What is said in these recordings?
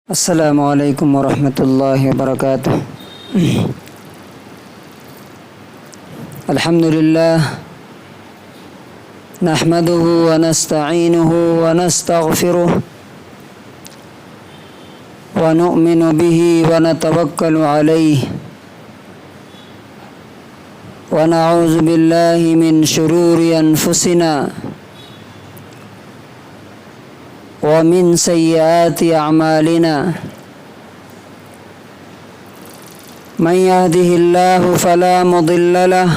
السلام علیکم ورحمۃ اللہ وبرکاتہ۔ الحمد للہ نحمده ونستعینه ونستغفره ونؤمن به ونتوکل علیہ ونعوذ باللہ من شرور انفسنا ومن سیئات اعمالنا من يهده الله فلا مضل له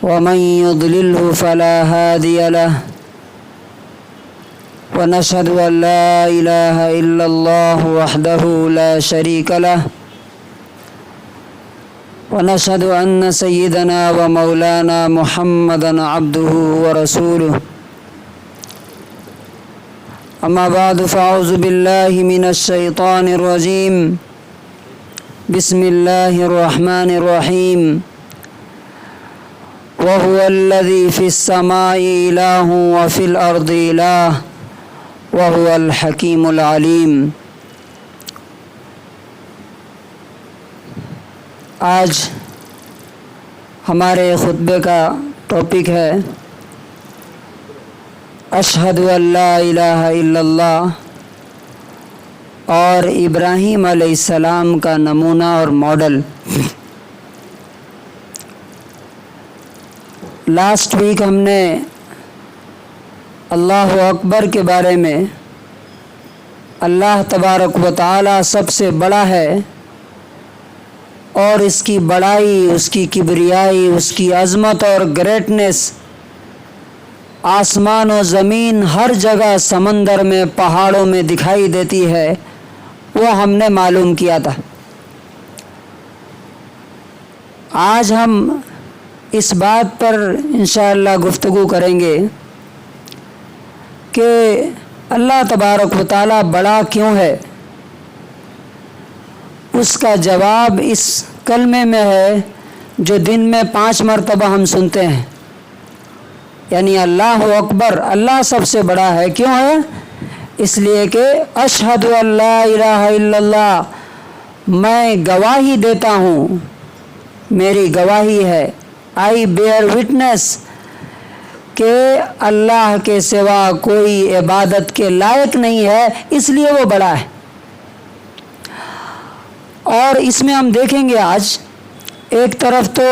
ومن يضلله فلا هادي له ونشهد أن لا إله إلا الله وحده لا شريك له ونشهد أن سيدنا ومولانا محمدا عبده ورسوله أما بعد فأعوذ بالله من الشيطان الرجيم بسم الله الرحمن الرحيم وهو الذي في السماء إله وفي الأرض إله وهو الحكيم العليم۔ آج ہمارے خطبے کا ٹاپک ہے اشہد ان لا الہ الا اللہ اور ابراہیم علیہ السلام کا نمونہ اور ماڈل۔ لاسٹ ویک ہم نے اللہ اکبر کے بارے میں، اللہ تبارک و تعالی سب سے بڑا ہے اور اس کی بڑائی، اس کی کبریائی، اس کی عظمت اور گریٹنس آسمان و زمین ہر جگہ، سمندر میں، پہاڑوں میں دکھائی دیتی ہے، وہ ہم نے معلوم کیا تھا۔ آج ہم اس بات پر انشاءاللہ گفتگو کریں گے کہ اللہ تبارک و تعالی بڑا کیوں ہے۔ اس کا جواب اس کلمے میں ہے جو دن میں 5 مرتبہ ہم سنتے ہیں، یعنی اللہ اکبر، اللہ سب سے بڑا ہے۔ کیوں ہے؟ اس لیے کہ اشہد ان لا الہ الا اللہ، میں گواہی دیتا ہوں، میری گواہی ہے، آئی بیئر وٹنس کہ اللہ کے سوا کوئی عبادت کے لائق نہیں ہے، اس لیے وہ بڑا ہے۔ اور اس میں ہم دیکھیں گے آج ایک طرف تو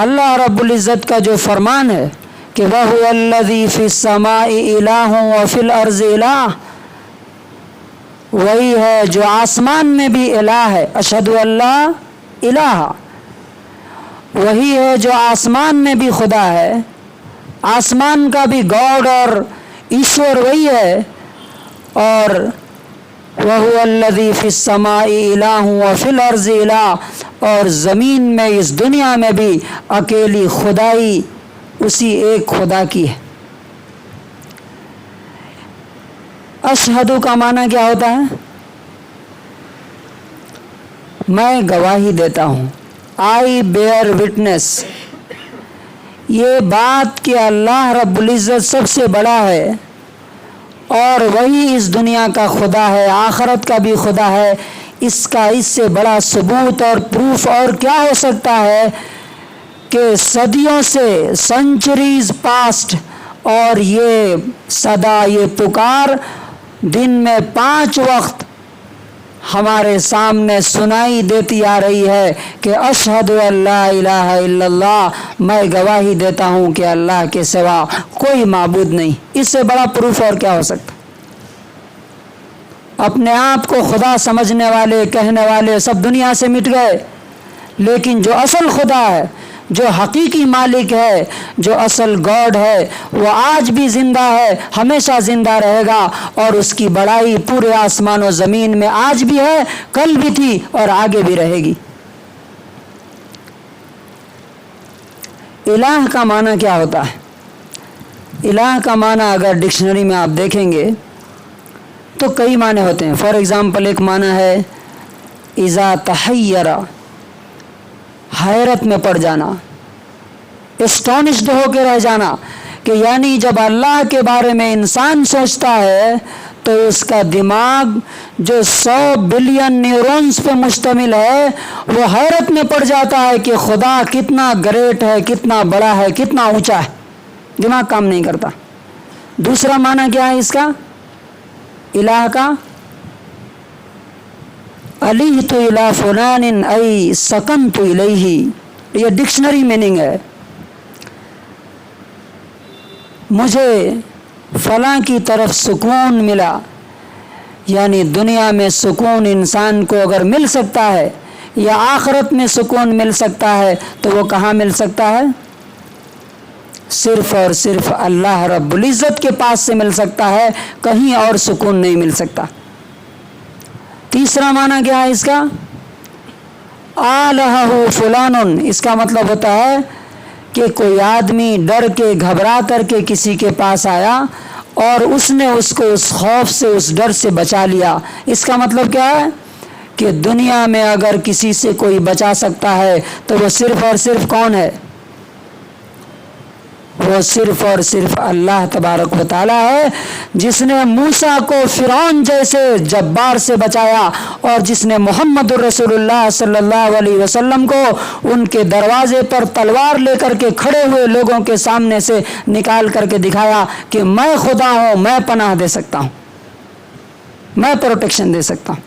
اللہ رب العزت کا جو فرمان ہے کہ وَهُوَ الَّذِي فِي السَّمَاءِ إِلَٰهٌ وَفِي الْأَرْضِ إِلَٰهٌ، وہی ہے جو آسمان میں بھی الہ ہے، اشہد ان لا الہ، وہی ہے جو آسمان میں بھی خدا ہے، آسمان کا بھی گاڈ اور ایشور وہی ہے، اور وَهُوَ الَّذِي فِي السَّمَاءِ إِلَٰهٌ وَفِي الْأَرْضِ إِلَٰهٌ، اور زمین میں، اس دنیا میں بھی اکیلی خدائی اسی ایک خدا کی ہے۔ اشہدو کا معنی کیا ہوتا ہے؟ میں گواہی دیتا ہوں، آئی بیئر وٹنس، یہ بات کہ اللہ رب العزت سب سے بڑا ہے اور وہی اس دنیا کا خدا ہے، آخرت کا بھی خدا ہے، اس کا اس سے بڑا ثبوت اور پروف اور کیا ہو سکتا ہے کہ صدیوں سے، سنچریز پاسٹ، اور یہ صدا، یہ پکار دن میں 5 وقت ہمارے سامنے سنائی دیتی آ رہی ہے کہ اشہد ان لا الہ الا اللہ، میں گواہی دیتا ہوں کہ اللہ کے سوا کوئی معبود نہیں۔ اس سے بڑا پروف اور کیا ہو سکتا؟ اپنے آپ کو خدا سمجھنے والے، کہنے والے سب دنیا سے مٹ گئے، لیکن جو اصل خدا ہے، جو حقیقی مالک ہے، جو اصل گاڈ ہے، وہ آج بھی زندہ ہے، ہمیشہ زندہ رہے گا، اور اس کی بڑائی پورے آسمان و زمین میں آج بھی ہے، کل بھی تھی اور آگے بھی رہے گی۔ الہ کا معنی کیا ہوتا ہے؟ الہ کا معنی اگر ڈکشنری میں آپ دیکھیں گے تو کئی معنی ہوتے ہیں۔ فار ایگزامپل ایک معنی ہے اذا تحیر، حیرت میں پڑ جانا، اسٹونشڈ ہو کے رہ جانا، کہ یعنی جب اللہ کے بارے میں انسان سوچتا ہے تو اس کا دماغ جو 100 بلین نیورونز پہ مشتمل ہے وہ حیرت میں پڑ جاتا ہے کہ خدا کتنا گریٹ ہے، کتنا بڑا ہے، کتنا اونچا ہے، دماغ کام نہیں کرتا۔ دوسرا معنی کیا ہے اس کا الہ کا؟ علیہ تو الہ فلان ای سکن تو الیہ، یہ ڈکشنری میننگ ہے، مجھے فلاں کی طرف سکون ملا، یعنی دنیا میں سکون انسان کو اگر مل سکتا ہے یا آخرت میں سکون مل سکتا ہے تو وہ کہاں مل سکتا ہے؟ صرف اور صرف اللہ رب العزت کے پاس سے مل سکتا ہے، کہیں اور سکون نہیں مل سکتا۔ تیسرا معنی کیا ہے اس کا؟ آلہہ فلان، اس کا مطلب ہوتا ہے کہ کوئی آدمی ڈر کے گھبرا کر کے کسی کے پاس آیا اور اس نے اس کو اس خوف سے، اس ڈر سے بچا لیا۔ اس کا مطلب کیا ہے کہ دنیا میں اگر کسی سے کوئی بچا سکتا ہے تو وہ صرف اور صرف کون ہے؟ وہ صرف اور صرف اللہ تبارک و تعالیٰ ہے، جس نے موسیٰ کو فرعون جیسے جبار سے بچایا اور جس نے محمد الرسول اللہ صلی اللہ علیہ وسلم کو ان کے دروازے پر تلوار لے کر کے کھڑے ہوئے لوگوں کے سامنے سے نکال کر کے دکھایا کہ میں خدا ہوں، میں پناہ دے سکتا ہوں، میں پروٹیکشن دے سکتا ہوں۔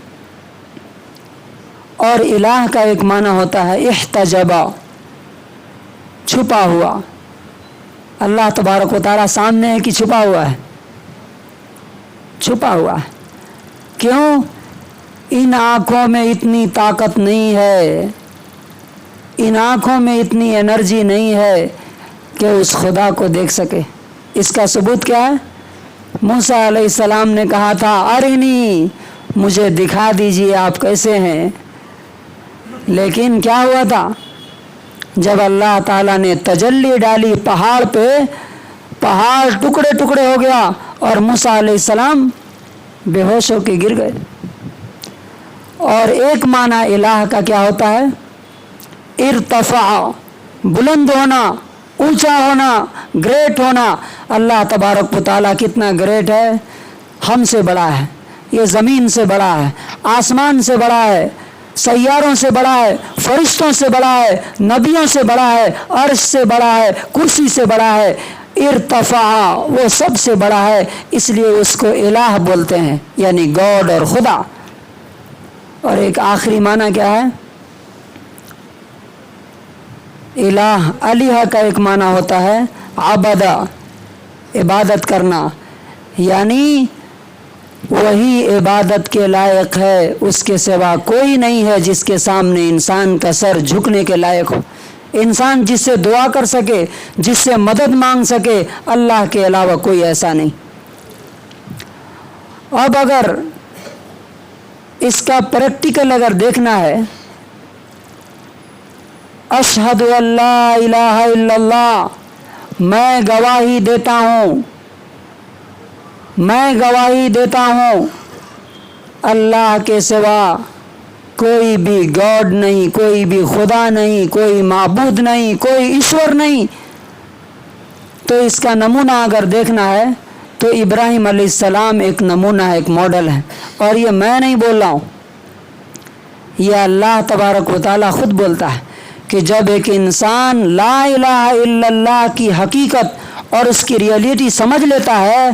اور الہ کا ایک معنی ہوتا ہے احتجبا، چھپا ہوا۔ اللہ تبارک و تعالیٰ سامنے ہے کہ چھپا ہوا ہے؟ چھپا ہوا ہے۔ کیوں؟ ان آنکھوں میں اتنی طاقت نہیں ہے، ان آنکھوں میں اتنی انرجی نہیں ہے کہ اس خدا کو دیکھ سکے۔ اس کا ثبوت کیا ہے؟ موسیٰ علیہ السلام نے کہا تھا ارنی، مجھے دکھا دیجئے آپ کیسے ہیں، لیکن کیا ہوا تھا؟ جب اللہ تعالیٰ نے تجلی ڈالی پہاڑ پہ، پہاڑ ٹکڑے ٹکڑے ہو گیا اور موسیٰ علیہ السلام بے ہوش ہو کے گر گئے۔ اور ایک معنی الہ کا کیا ہوتا ہے؟ ارتفع، بلند ہونا، اونچا ہونا، گریٹ ہونا۔ اللہ تبارک و تعالیٰ کتنا گریٹ ہے، ہم سے بڑا ہے، یہ زمین سے بڑا ہے، آسمان سے بڑا ہے، سیاروں سے بڑا ہے، فرشتوں سے بڑا ہے، نبیوں سے بڑا ہے، عرش سے بڑا ہے، کرسی سے بڑا ہے۔ ارتفع، وہ سب سے بڑا ہے، اس لیے اس کو الہ بولتے ہیں، یعنی گاڈ اور خدا۔ اور ایک آخری معنی کیا ہے؟ الہ، الہ کا ایک معنی ہوتا ہے عبدہ، عبادت کرنا، یعنی وہی عبادت کے لائق ہے، اس کے سوا کوئی نہیں ہے جس کے سامنے انسان کا سر جھکنے کے لائق ہو۔ انسان جس سے دعا کر سکے، جس سے مدد مانگ سکے، اللہ کے علاوہ کوئی ایسا نہیں۔ اب اگر اس کا پریکٹیکل اگر دیکھنا ہے، اشہد ان لا الہ الا اللہ، میں گواہی دیتا ہوں، میں گواہی دیتا ہوں اللہ کے سوا کوئی بھی گاڈ نہیں، کوئی بھی خدا نہیں، کوئی معبود نہیں، کوئی ایشور نہیں۔ تو اس کا نمونہ اگر دیکھنا ہے تو ابراہیم علیہ السلام ایک نمونہ ہے، ایک ماڈل ہے۔ اور یہ میں نہیں بول رہا ہوں، یہ اللہ تبارک و تعالیٰ خود بولتا ہے کہ جب ایک انسان لا الہ الا اللہ کی حقیقت اور اس کی ریئلٹی سمجھ لیتا ہے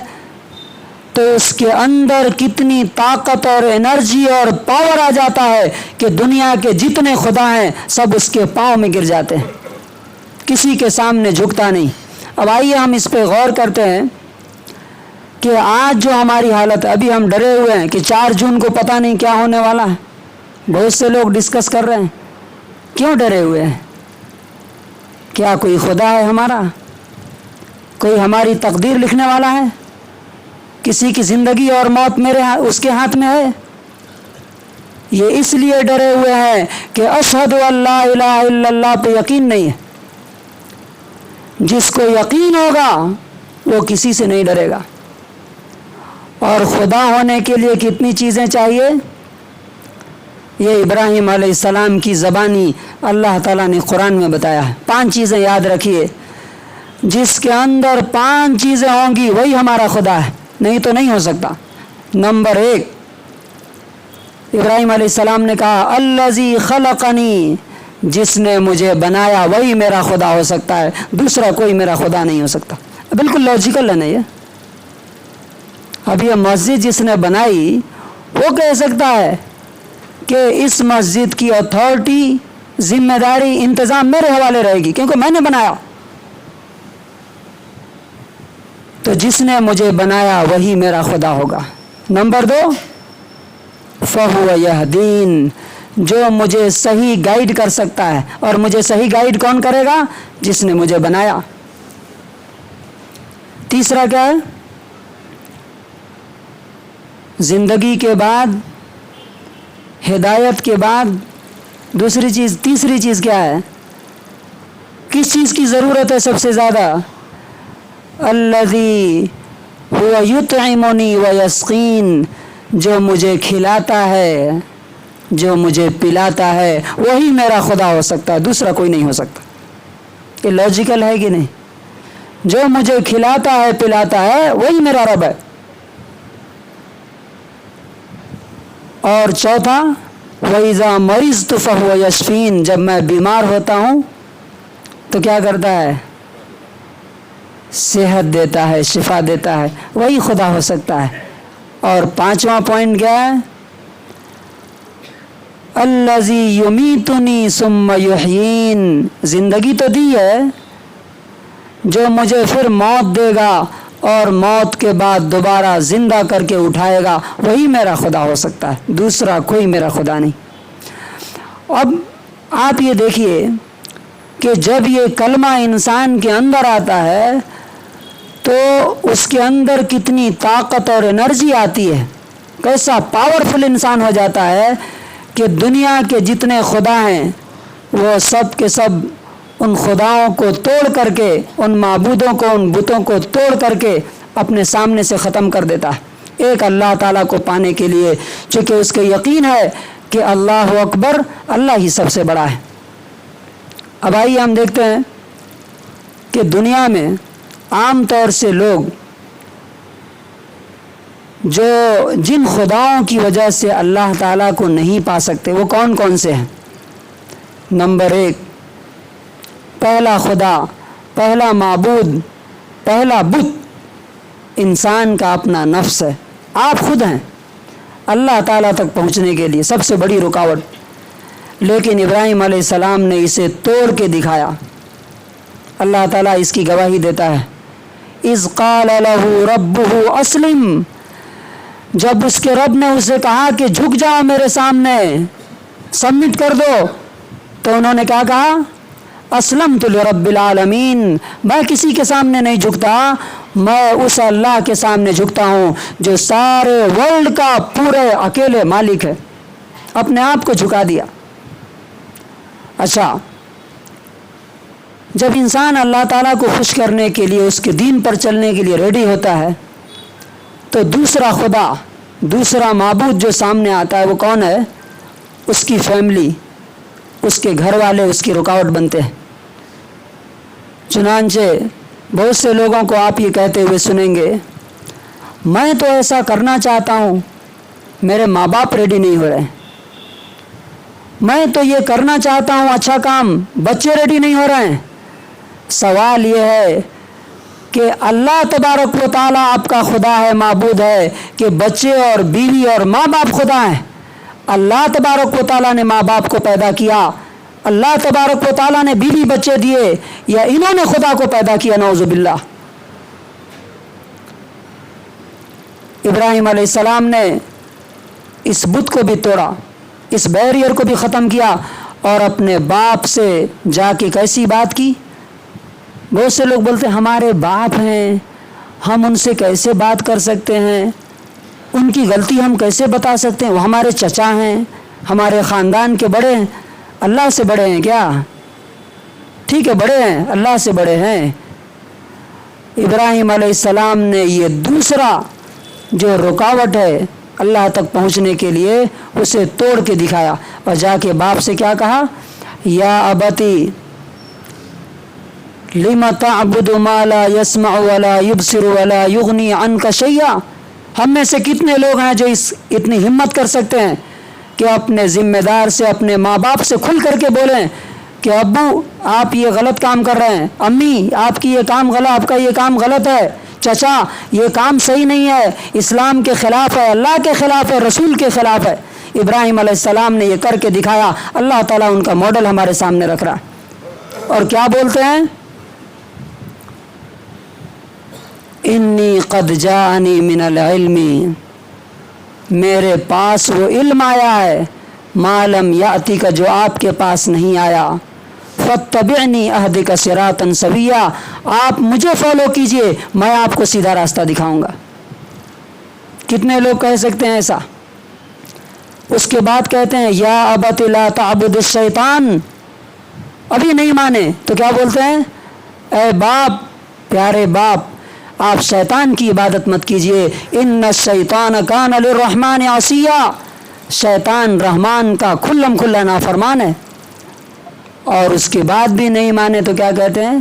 تو اس کے اندر کتنی طاقت اور انرجی اور پاور آ جاتا ہے کہ دنیا کے جتنے خدا ہیں سب اس کے پاؤں میں گر جاتے ہیں، کسی کے سامنے جھکتا نہیں۔ اب آئیے ہم اس پہ غور کرتے ہیں کہ آج جو ہماری حالت ہے، ابھی ہم ڈرے ہوئے ہیں کہ 4 جون کو پتہ نہیں کیا ہونے والا ہے، بہت سے لوگ ڈسکس کر رہے ہیں۔ کیوں ڈرے ہوئے ہیں؟ کیا کوئی خدا ہے ہمارا؟ کوئی ہماری تقدیر لکھنے والا ہے؟ کسی کی زندگی اور موت اس کے ہاتھ میں ہے؟ یہ اس لیے ڈرے ہوئے ہیں کہ اشہد ان لا الہ الا اللہ پہ یقین نہیں ہے۔ جس کو یقین ہوگا وہ کسی سے نہیں ڈرے گا۔ اور خدا ہونے کے لیے کتنی چیزیں چاہیے؟ یہ ابراہیم علیہ السلام کی زبانی اللہ تعالیٰ نے قرآن میں بتایا ہے۔ 5 چیزیں یاد رکھیے، جس کے اندر 5 چیزیں ہوں گی وہی ہمارا خدا ہے، نہیں تو نہیں ہو سکتا۔ नंबर 1, इब्राहिम अलैहिस्सलाम ने कहा अल्लज़ी खलक़नी, जिसने मुझे बनाया वही मेरा खुदा हो सकता है, दूसरा कोई मेरा खुदा नहीं हो सकता। बिल्कुल लॉजिकल है ना ये। अब ये मस्जिद जिसने बनाई वो कह सकता है कि इस मस्जिद की अथॉरिटी, जिम्मेदारी, इंतज़ाम मेरे हवाले रहेगी क्योंकि मैंने बनाया। तो जिसने मुझे बनाया वही मेरा खुदा होगा। नंबर 2, फ़हुव यहदीन, जो मुझे सही गाइड कर सकता है, और मुझे सही गाइड कौन करेगा? जिसने मुझे बनाया। तीसरा क्या है? जिंदगी के बाद, हिदायत के बाद दूसरी चीज़, तीसरी चीज़ क्या है? किस चीज़ की ज़रूरत है सबसे ज़्यादा? अल्लज़ी हुवा युतइमुनी व यस्कीन, जो मुझे खिलाता है, जो मुझे पिलाता है, वही मेरा खुदा हो सकता है, दूसरा कोई नहीं हो सकता। ये लॉजिकल है कि नहीं? जो मुझे खिलाता है, पिलाता है, वही मेरा रब है। और चौथा, वइज़ा मरिज़्तु फ़हुव यशफ़ीन, जब मैं बीमार होता हूँ तो क्या करता है? सेहत देता है, शिफा देता है, वही खुदा हो सकता है। और पांचवा पॉइंट क्या है? अल्लज़ी युमीतुनी सुम्मा युहयीन, जिंदगी तो दी है, जो मुझे फिर मौत देगा और मौत के बाद दोबारा जिंदा करके उठाएगा, वही मेरा खुदा हो सकता है, दूसरा कोई मेरा खुदा नहीं। अब आप ये देखिए कि जब ये कलमा इंसान के अंदर आता है तो उसके अंदर कितनी ताकत और एनर्जी आती है, कैसा पावरफुल इंसान हो जाता है कि दुनिया के जितने खुदा हैं वो सब के सब उन खुदाओं को तोड़ करके, उन माबूदों को, उन बुतों को तोड़ करके अपने सामने से ख़त्म कर देता है एक अल्लाह ताला को पाने के लिए, चूँकि उसके यकीन है कि अल्लाह अकबर, अल्लाह ही सबसे बड़ा है। अब आइए हम देखते हैं कि दुनिया में आम तौर से लोग जो जिन खुदाओं की वजह से अल्लाह ताला को नहीं पा सकते वो कौन कौन से हैं? नंबर 1, पहला खुदा, पहला माबूद, पहला बुत इंसान का अपना नफ्स है। आप खुद हैं अल्लाह ताला तक पहुंचने के लिए सबसे बड़ी रुकावट, लेकिन इब्राहिम अलैहिस्सलाम ने इसे तोड़ के दिखाया। अल्लाह ताला इसकी गवाही देता है, इज़ क़ाल लहू रब्बुहु अस्लिम, जब उसके रब ने उसे कहा कि झुक जाओ मेरे सामने, सबमिट कर दो, तो उन्होंने क्या कहा? अस्लमतु लिरब्बिल आलमीन, मैं किसी के सामने नहीं झुकता, मैं उस अल्लाह के सामने झुकता हूँ जो सारे वर्ल्ड का पूरे अकेले मालिक है। अपने आप को झुका दिया। अच्छा, जब इंसान अल्लाह ताला को खुश करने के लिए, उसके दीन पर चलने के लिए रेडी होता है, तो दूसरा खुदा, दूसरा माबूद जो सामने आता है वो कौन है? उसकी फैमिली, उसके घर वाले उसकी रुकावट बनते हैं। चुनांचे बहुत से लोगों को आप ये कहते हुए सुनेंगे, मैं तो ऐसा करना चाहता हूँ, मेरे माँ बाप रेडी नहीं हो रहे, मैं तो ये करना चाहता हूँ अच्छा काम, बच्चे रेडी नहीं हो रहे हैं। सवाल ये है कि अल्लाह तबारक व तआला आपका खुदा है, माबूद है, कि बच्चे और बीवी और माँ बाप खुदा हैं? अल्लाह तबारक व तआला ने माँ बाप को पैदा किया, अल्लाह तबारक व तआला ने बीवी बच्चे दिए, या इन्होंने खुदा को पैदा किया? नौजुबिल्लाह। इब्राहिम अलैहिस्सलाम ने इस बुत को भी तोड़ा, इस बैरियर को भी ख़त्म किया और अपने बाप से जाके कैसी बात की? बहुत से लोग बोलते हैं हमारे बाप हैं, हम उनसे कैसे बात कर सकते हैं, उनकी गलती हम कैसे बता सकते हैं, वो हमारे चचा हैं, हमारे ख़ानदान के बड़े हैं। अल्लाह से बड़े हैं क्या? ठीक है, बड़े हैं, अल्लाह से बड़े हैं। इब्राहिम अलैहिस्सलाम ने ये दूसरा जो रुकावट है अल्लाह तक पहुँचने के लिए, उसे तोड़ के दिखाया और जाके बाप से क्या कहा? या अबती लिमा तअबुदु मा ला यस्मअु वला युबसिरु वला युगनी अन्का शैया, ہم میں سے کتنے لوگ ہیں جو اتنی ہمت کر سکتے ہیں کہ اپنے ذمہ دار سے، اپنے ماں باپ سے کھل کر کے بولیں کہ ابو آپ یہ غلط کام کر رہے ہیں، امی آپ کی یہ کام غلط، آپ کا یہ کام غلط ہے، چچا یہ کام صحیح نہیں ہے، اسلام کے خلاف ہے، اللہ کے خلاف ہے، رسول کے خلاف ہے۔ ابراہیم علیہ السلام نے یہ کر کے دکھایا، اللہ تعالیٰ ان کا ماڈل ہمارے سامنے رکھ رہا ہے۔ اور کیا بولتے ہیں؟ انی قد جاءنی من العلم، میرے پاس وہ علم آیا ہے، ما لم یاتی کا، جو آپ کے پاس نہیں آیا، فاتبعنی اہدک صراطا سویا، آپ مجھے فالو کیجئے، میں آپ کو سیدھا راستہ دکھاؤں گا۔ کتنے لوگ کہہ سکتے ہیں ایسا؟ اس کے بعد کہتے ہیں یا ابت لا تعبد الشیطان، ابھی نہیں مانے تو کیا بولتے ہیں؟ اے باپ، پیارے باپ، آپ شیطان کی عبادت مت کیجئے، ان الشیطان کان للرحمن عصیا، شیطان رحمان کا کھلم کھلا نافرمان ہے۔ اور اس کے بعد بھی نہیں مانے تو کیا کہتے ہیں؟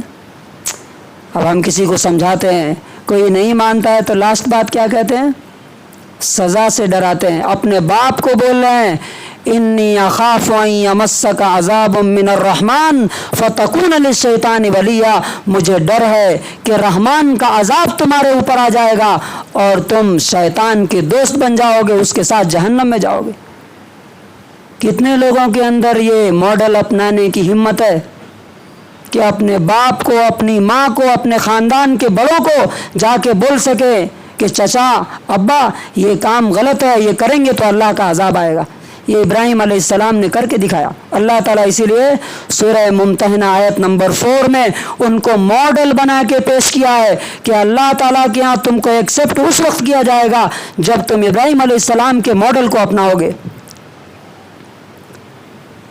اب ہم کسی کو سمجھاتے ہیں، کوئی نہیں مانتا ہے تو لاسٹ بات کیا کہتے ہیں؟ سزا سے ڈراتے ہیں۔ اپنے باپ کو بول رہے ہیں انی اخاف ان یمسک عذاب من الرحمن فتکون للشیطان ولیا، مجھے ڈر ہے کہ رحمان کا عذاب تمہارے اوپر آ جائے گا اور تم شیطان کے دوست بن جاؤ گے، اس کے ساتھ جہنم میں جاؤ گے۔ کتنے لوگوں کے اندر یہ ماڈل اپنانے کی ہمت ہے کہ اپنے باپ کو، اپنی ماں کو، اپنے خاندان کے بڑوں کو جا کے بول سکے کہ چچا، ابا یہ کام غلط ہے، یہ کریں گے تو اللہ کا عذاب آئے گا۔ یہ ابراہیم علیہ السلام نے کر کے دکھایا۔ اللہ تعالیٰ اسی لیے سورہ ممتحنہ آیت نمبر 4 میں ان کو ماڈل بنا کے پیش کیا ہے کہ اللہ تعالیٰ کے ہاں تم کو ایکسیپٹ اس وقت کیا جائے گا جب تم ابراہیم علیہ السلام کے ماڈل کو اپناؤ گے۔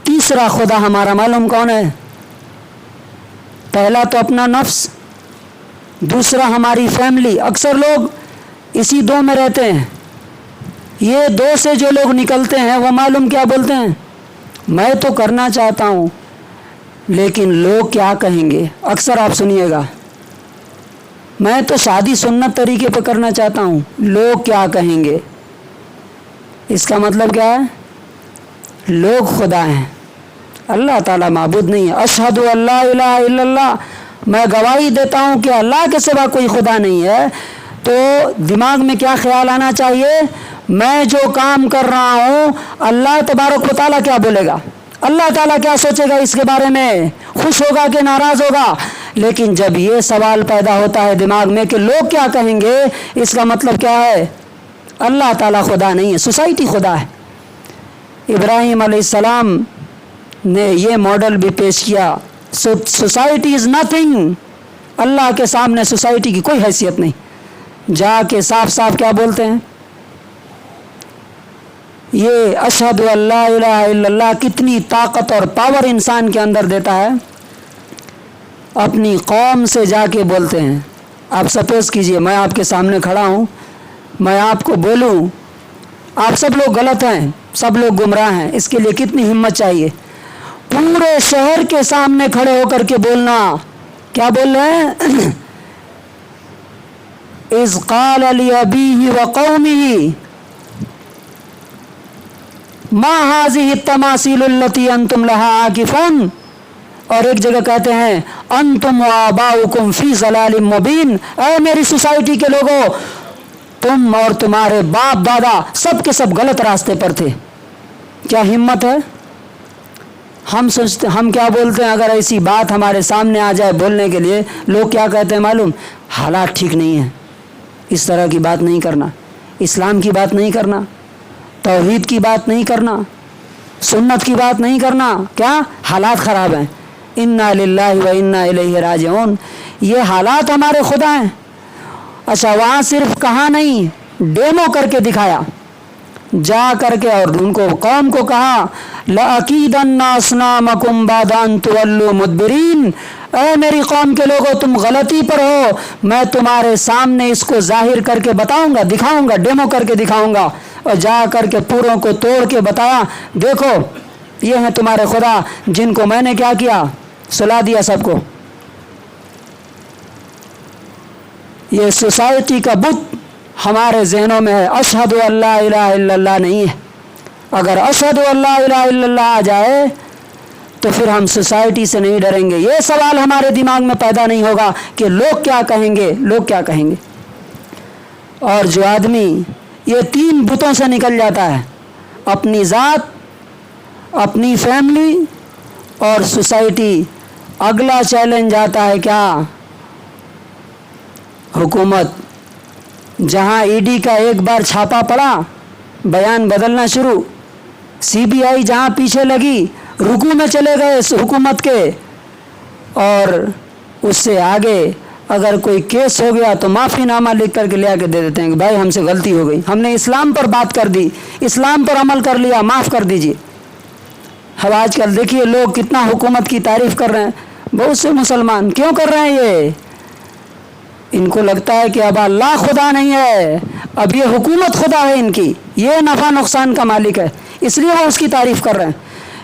تیسرا خدا ہمارا معلوم کون ہے؟ پہلا تو اپنا نفس، دوسرا ہماری فیملی۔ اکثر لوگ اسی دو میں رہتے ہیں۔ یہ دو سے جو لوگ نکلتے ہیں وہ معلوم کیا بولتے ہیں؟ میں تو کرنا چاہتا ہوں لیکن لوگ کیا کہیں گے۔ اکثر آپ سنیے گا، میں تو شادی سنت طریقے پہ کرنا چاہتا ہوں، لوگ کیا کہیں گے۔ اس کا مطلب کیا ہے؟ لوگ خدا ہیں، اللہ تعالیٰ معبود نہیں ہے۔ اشہد ان لا الہ الا اللہ، میں گواہی دیتا ہوں کہ اللہ کے سوا کوئی خدا نہیں ہے۔ تو دماغ میں کیا خیال آنا چاہیے؟ میں جو کام کر رہا ہوں اللہ تبارک و تعالیٰ کیا بولے گا، اللہ تعالیٰ کیا سوچے گا اس کے بارے میں، خوش ہوگا کہ ناراض ہوگا۔ لیکن جب یہ سوال پیدا ہوتا ہے دماغ میں کہ لوگ کیا کہیں گے، اس کا مطلب کیا ہے؟ اللہ تعالیٰ خدا نہیں ہے، سوسائٹی خدا ہے۔ ابراہیم علیہ السلام نے یہ ماڈل بھی پیش کیا، سوسائٹی از نتھنگ، اللہ کے سامنے سوسائٹی کی کوئی حیثیت نہیں۔ جا کے صاف صاف کیا بولتے ہیں؟ یہ اشہد ان لا الہ الا اللہ کتنی طاقت اور پاور انسان کے اندر دیتا ہے۔ اپنی قوم سے جا کے بولتے ہیں۔ آپ سپوز کیجئے میں آپ کے سامنے کھڑا ہوں، میں آپ کو بولوں آپ سب لوگ غلط ہیں، سب لوگ گمراہ ہیں، اس کے لیے کتنی ہمت چاہیے؟ پورے شہر کے سامنے کھڑے ہو کر کے بولنا۔ کیا بول رہے ہیں؟ اذ قال لأبیہ وقومہ ما هذه التماثيل التي انتم لها عاکفون، اور ایک جگہ کہتے ہیں انتم وآباؤکم فی ضلال مبین، اے میری سوسائٹی کے لوگوں، تم اور تمہارے باپ دادا سب کے سب غلط راستے پر تھے۔ کیا ہمت ہے؟ ہم کیا بولتے ہیں اگر ایسی بات ہمارے سامنے آ جائے بولنے کے لیے؟ لوگ کیا کہتے ہیں معلوم؟ حالات ٹھیک نہیں ہیں، اس طرح کی بات نہیں کرنا، اسلام کی بات نہیں کرنا، توحید کی بات نہیں کرنا، سنت کی بات نہیں کرنا۔ کیا؟ حالات خراب ہیں۔ انا للہ و انا الیہ راجعون، یہ حالات ہمارے خدا ہیں۔ اچھا، وہاں صرف کہا نہیں، ڈیمو کر کے دکھایا، جا کر کے، اور ان کو قوم کو کہا لَأَكِيدَنَّ أَصْنَامَكُمْ بَعْدَ أَن تُوَلُّوا مُدْبِرِينَ، اے میری قوم کے لوگوں تم غلطی پر ہو، میں تمہارے سامنے اس کو ظاہر کر کے بتاؤں گا، دکھاؤں گا، ڈیمو کر کے دکھاؤں گا۔ اور جا کر کے پوروں کو توڑ کے بتایا، دیکھو یہ ہیں تمہارے خدا جن کو میں نے کیا کیا، سلا دیا سب کو۔ یہ سوسائٹی کا بت हमारे जहनों में है, अशहदु अल्ला इलाहा इल्लल्लाह नहीं है। अगर अशहदु अल्ला इलाहा इल्लल्लाह आ जाए तो फिर हम सोसाइटी से नहीं डरेंगे। ये सवाल हमारे दिमाग में पैदा नहीं होगा कि लोग क्या कहेंगे, लोग क्या कहेंगे। और जो आदमी ये 3 बुतों से निकल जाता है, अपनी ज़ात, अपनी फैमिली और सोसाइटी, अगला चैलेंज आता है क्या? हुकूमत। जहाँ ईडी का एक बार छापा पड़ा, बयान बदलना शुरू, सीबीआई जहाँ पीछे लगी, रुकू में चले गए इस हुकूमत के, और उससे आगे अगर कोई केस हो गया तो माफ़ीनामा लिख करके ले आके दे देते हैं कि भाई हमसे गलती हो गई, हमने इस्लाम पर बात कर दी, इस्लाम पर अमल कर लिया, माफ़ कर दीजिए। अब आजकल देखिए लोग कितना हुकूमत की तारीफ़ कर रहे हैं, बहुत से मुसलमान। क्यों कर रहे हैं ये? इनको लगता है कि अब अल्लाह खुदा नहीं है, अब ये हुकूमत खुदा है इनकी, ये नफ़ा नुकसान का मालिक है, इसलिए वो उसकी तारीफ़ कर रहे हैं।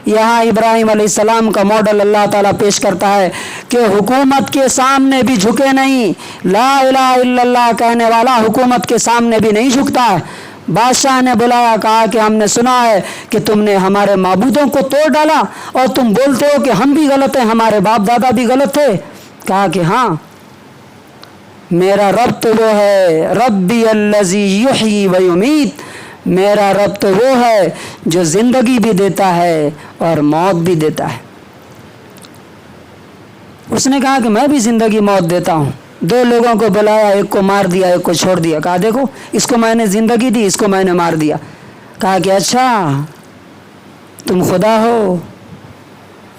यहाँ इब्राहिम अलैहिस्सलाम का मॉडल अल्लाह ताला पेश करता है कि हुकूमत के सामने भी झुके नहीं, ला इलाहा इल्लल्लाह कहने वाला हुकूमत के सामने भी नहीं झुकता है। बादशाह ने बुलाया, कहा कि हमने सुना है कि तुमने हमारे माबूदों को तोड़ डाला और तुम बोलते हो कि हम भी गलत हैं, हमारे बाप दादा भी गलत थे। कहा कि हाँ, मेरा रब तो वो है, रब्बी अल्लज़ी युह्यी व युमीत, मेरा रब तो वो है जो ज़िंदगी भी देता है और मौत भी देता है। उसने कहा कि मैं भी ज़िंदगी मौत देता हूँ। 2 लोगों को बुलाया, एक को मार दिया, एक को छोड़ दिया। कहा देखो, इसको मैंने ज़िंदगी दी, इसको मैंने मार दिया। कहा कि अच्छा तुम खुदा हो,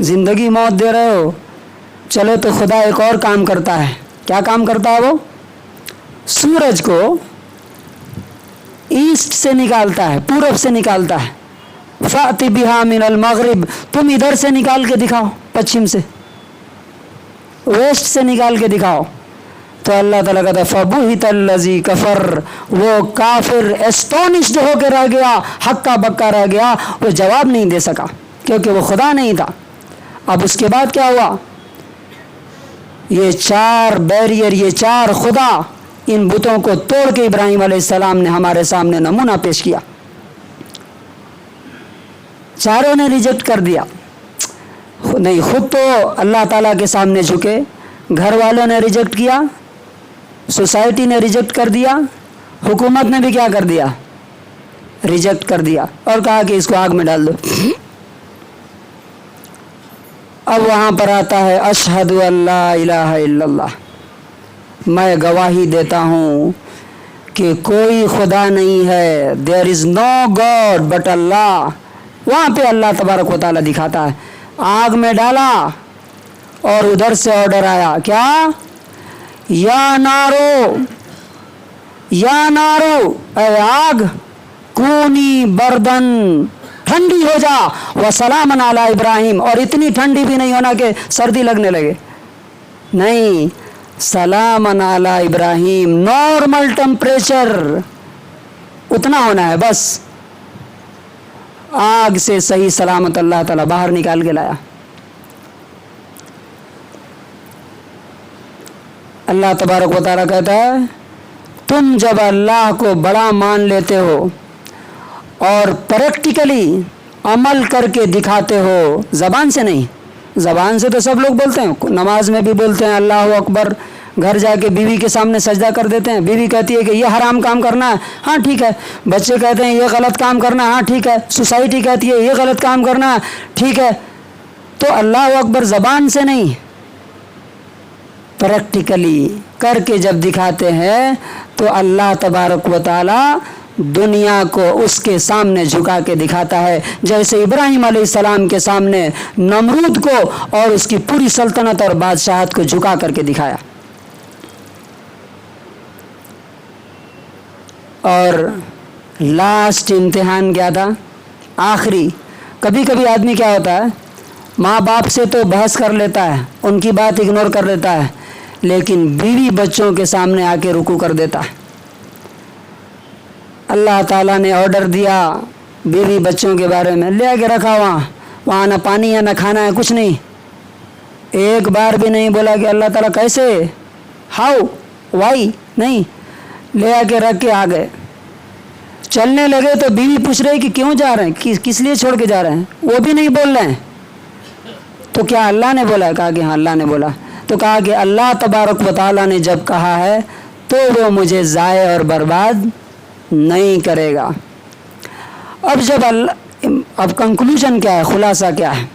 ज़िंदगी मौत दे रहे हो, चलो तो खुदा एक और काम करता है। क्या काम करता है वो? सूरज को ईस्ट से निकालता है, पूरब से निकालता है। फ़ाति बिहा मिनल मगरिब, तुम इधर से निकाल के दिखाओ, पश्चिम से, वेस्ट से निकाल के दिखाओ। तो अल्लाह ताला कहता है फ़बुहितल्लज़ी कफ़र, वो काफिर एस्टोनिश्ड होकर रह गया, हक्का बक्का रह गया, वो जवाब नहीं दे सका क्योंकि वो खुदा नहीं था। अब उसके बाद क्या हुआ? ये 4 बैरियर, ये 4 खुदा, इन बुतों को तोड़ के इब्राहिम अलैहिस्सलाम ने हमारे सामने नमूना पेश किया। चारों ने रिजेक्ट कर दिया। नहीं, खुद तो अल्लाह ताला के सामने झुके, घर वालों ने रिजेक्ट किया, सोसाइटी ने रिजेक्ट कर दिया, हुकूमत ने भी क्या कर दिया? रिजेक्ट कर दिया और कहा कि इसको आग में डाल दो। अब वहाँ पर आता है अशहदु अल्ला इलाहा इल्लल्लाह, मैं गवाही देता हूँ कि कोई खुदा नहीं है, there is no God but Allah. वहाँ पे अल्लाह तबारक व तआला दिखाता है। आग में डाला और उधर से ऑर्डर आया, क्या? या नारो, या नारो, ऐ आग, कूनी बर्दन, ठंडी हो जा, व सलामन अला इब्राहिम, और इतनी ठंडी भी नहीं होना कि सर्दी लगने लगे, नहीं, सलामन अला इब्राहिम, नॉर्मल टेम्परेचर उतना होना है बस। आग से सही सलामत अल्लाह ताला बाहर निकाल के लाया। अल्लाह तबारक व तआला कहता है, तुम जब अल्लाह को बड़ा मान लेते हो और प्रैक्टिकली अमल करके दिखाते हो, ज़बान से नहीं, ज़बान से तो सब लोग बोलते हैं, नमाज में भी बोलते हैं अल्लाह अकबर, घर जाके बीवी के सामने सजदा कर देते हैं, बीवी कहती है कि ये हराम काम करना है, हाँ ठीक है, बच्चे कहते हैं ये गलत काम करना है, हाँ ठीक है, सोसाइटी कहती है ये गलत काम करना है, ठीक है। तो अल्लाह अकबर ज़बान से नहीं, प्रैक्टिकली करके जब दिखाते हैं तो अल्लाह तबारक व तआला दुनिया को उसके सामने झुका के दिखाता है, जैसे इब्राहिम अलैहिस्सलाम के सामने नमरूद को और उसकी पूरी सल्तनत और बादशाहत को झुका करके दिखाया। और लास्ट इम्तिहान क्या था? आखिरी। कभी कभी आदमी क्या होता है, माँ बाप से तो बहस कर लेता है, उनकी बात इग्नोर कर लेता है, लेकिन बीवी बच्चों के सामने आके रुकू कर देता है। अल्लाह ताला ने ऑर्डर दिया बीवी बच्चों के बारे में, ले आके रखा वहाँ ना पानी है ना खाना है, कुछ नहीं। एक बार भी नहीं बोला कि अल्लाह ताला कैसे, हाउ, वाई, नहीं। ले आके रख के आ गए। चलने लगे तो बीवी पूछ रही कि क्यों जा रहे हैं, किस लिए छोड़ के जा रहे हैं, वो भी नहीं बोल रहे हैं। तो क्या अल्लाह ने बोला? कहा कि हाँ अल्लाह ने बोला। तो कहा कि अल्लाह तबारक व तआला ने जब कहा है तो वो मुझे ज़ाय और बर्बाद नहीं करेगा। अब कंक्लूजन क्या है, खुलासा क्या है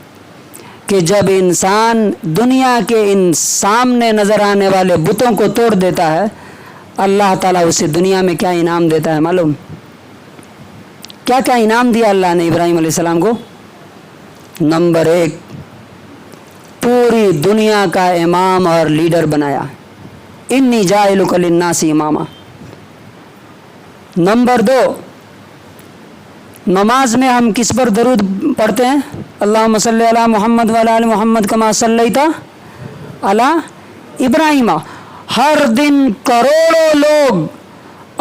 कि जब इंसान दुनिया के इन सामने नज़र आने वाले बुतों को तोड़ देता है, अल्लाह ताला उसे दुनिया में क्या इनाम देता है मालूम? क्या क्या इनाम दिया अल्लाह ने इब्राहिम अलैहिस्सलाम को? नंबर 1, पूरी दुनिया का इमाम और लीडर बनाया। इन्नी जाइलुका लिन्नासी इमामा। नंबर 2, नमाज में हम किस पर दरूद पढ़ते हैं? अल्लाहुम्मा सल्ली अला मुहम्मद व अला आलि मुहम्मद कमा सल्लैता अला इब्राहिम। हर दिन करोड़ों लोग,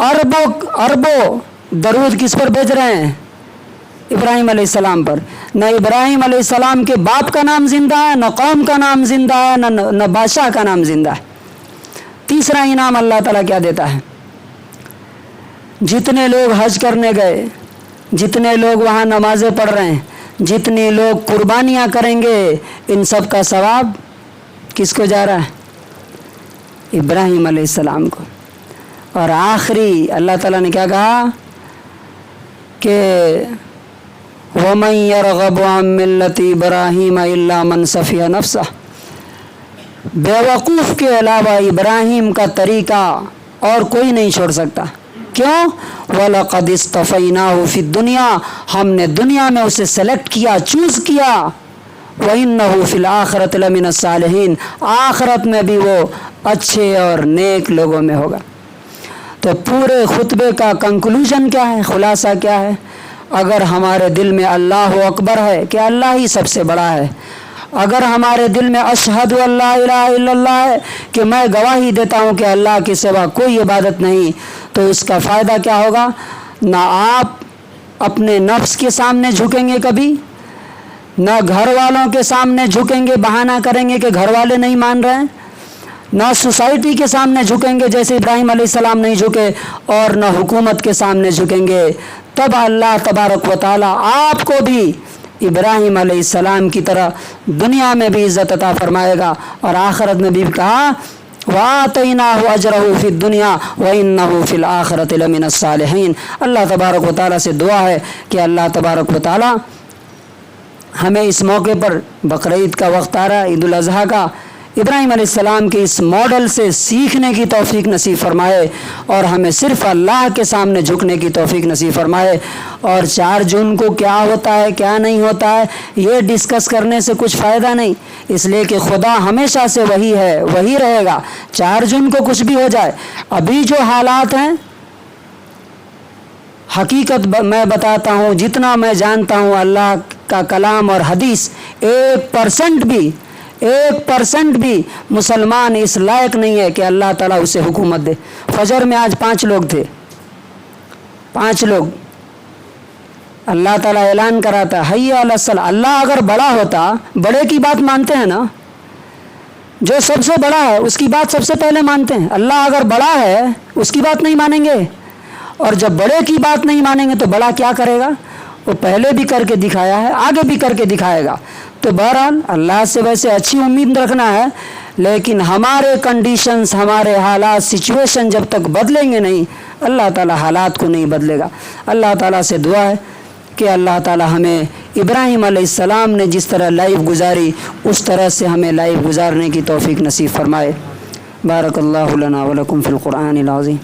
अरबों दरूद किस पर भेज रहे हैं? इब्राहिम अलैहिस्सलाम पर। न इब्राहिम अलैहिस्सलाम के बाप का नाम जिंदा है, न कौम का नाम जिंदा है, न बादशाह का नाम जिंदा है। तीसरा इनाम अल्लाह ताला क्या देता है? जितने लोग हज करने गए, जितने लोग वहाँ नमाजें पढ़ रहे हैं, जितने लोग कुर्बानियाँ करेंगे, इन सब का सवाब किसको जा रहा है? इब्राहिम अलैहिस्सलाम को। और आखिरी अल्लाह ताला ने क्या कहा कि वमन यरगबु अन मिल्लति इब्राहीम इल्ला मन सफिया नफ्सा। बेवकूफ़ के अलावा इब्राहिम का तरीका और कोई नहीं छोड़ सकता। क्यों? वलक़द इस्तफ़ैनाहु फ़िद दुनिया, हमने दुनिया में उसे सेलेक्ट किया, चूज़ किया। व इन्नहु फ़िल आखिरति लमिनस सालिहीन, आखिरत में भी वो अच्छे और नेक लोगों में होगा। तो पूरे खुतबे का कंक्लूजन क्या है, खुलासा क्या है? अगर हमारे दिल में अल्लाह अकबर है कि अल्लाह ही सबसे बड़ा है, अगर हमारे दिल में अशहदु अल्ला इलाहा इल्लल्लाह है कि मैं गवाही देता हूँ कि अल्लाह के सिवा कोई इबादत नहीं, तो इसका फ़ायदा क्या होगा? ना आप अपने नफ्स के सामने झुकेंगे कभी, ना घर वालों के सामने झुकेंगे, बहाना करेंगे कि घर वाले नहीं मान रहे हैं, ना सोसाइटी के सामने झुकेंगे जैसे इब्राहिम अलैहिस्सलाम नहीं झुके, और ना हुकूमत के सामने झुकेंगे। तब अल्लाह तबारक व तआला आपको भी इब्राहिम अलैहिस्सलाम की तरह दुनिया में भी इज़्ज़त अता फरमाएगा और आखिरत में भी कहा वातैनाहु अजरहु फिद दुनिया व इन्नहु फिल आखिरति लमिनस सालिहीन। अल्लाह तबारक व तआला से दुआ है कि अल्लाह तबारक व तआला हमें इस मौके पर बकरीद का वक्त आ रहा है, ईद उल अज़हा का, इब्राहिम अलैहिस्सलाम के इस मॉडल से सीखने की तौफीक नसीब फरमाए और हमें सिर्फ अल्लाह के सामने झुकने की तौफीक नसीब फरमाए। और 4 जून को क्या होता है क्या नहीं होता है ये डिस्कस करने से कुछ फ़ायदा नहीं, इसलिए कि खुदा हमेशा से वही है, वही रहेगा। 4 जून को कुछ भी हो जाए, अभी जो हालात हैं, हकीकत मैं बताता हूँ, जितना मैं जानता हूँ अल्लाह का कलाम और हदीस, 1% भी मुसलमान इस लायक नहीं है कि अल्लाह ताला उसे हुकूमत दे। फजर में आज 5 लोग थे, 5 लोग, अल्लाह ताला ऐलान कराता हय्या अला सलाह। अल्लाह अगर बड़ा होता, बड़े की बात मानते हैं ना, जो सबसे बड़ा है उसकी बात सबसे पहले मानते हैं। अल्लाह अगर बड़ा है उसकी बात नहीं मानेंगे, और जब बड़े की बात नहीं मानेंगे तो बड़ा क्या करेगा? वो पहले भी करके दिखाया है, आगे भी करके दिखाएगा। तो बहरहाल अल्लाह से वैसे अच्छी उम्मीद रखना है, लेकिन हमारे कंडीशंस, हमारे हालात, सिचुएशन जब तक बदलेंगे नहीं, अल्लाह ताला हालात को नहीं बदलेगा। अल्लाह ताला से दुआ है कि अल्लाह ताला हमें इब्राहिम अलैहिस्सलाम ने जिस तरह लाइफ गुजारी उस तरह से हमें लाइफ गुजारने की तौफीक नसीब फरमाए। बारकल्लाहु लना व लकुम फिल कुरानिल अज़ीम।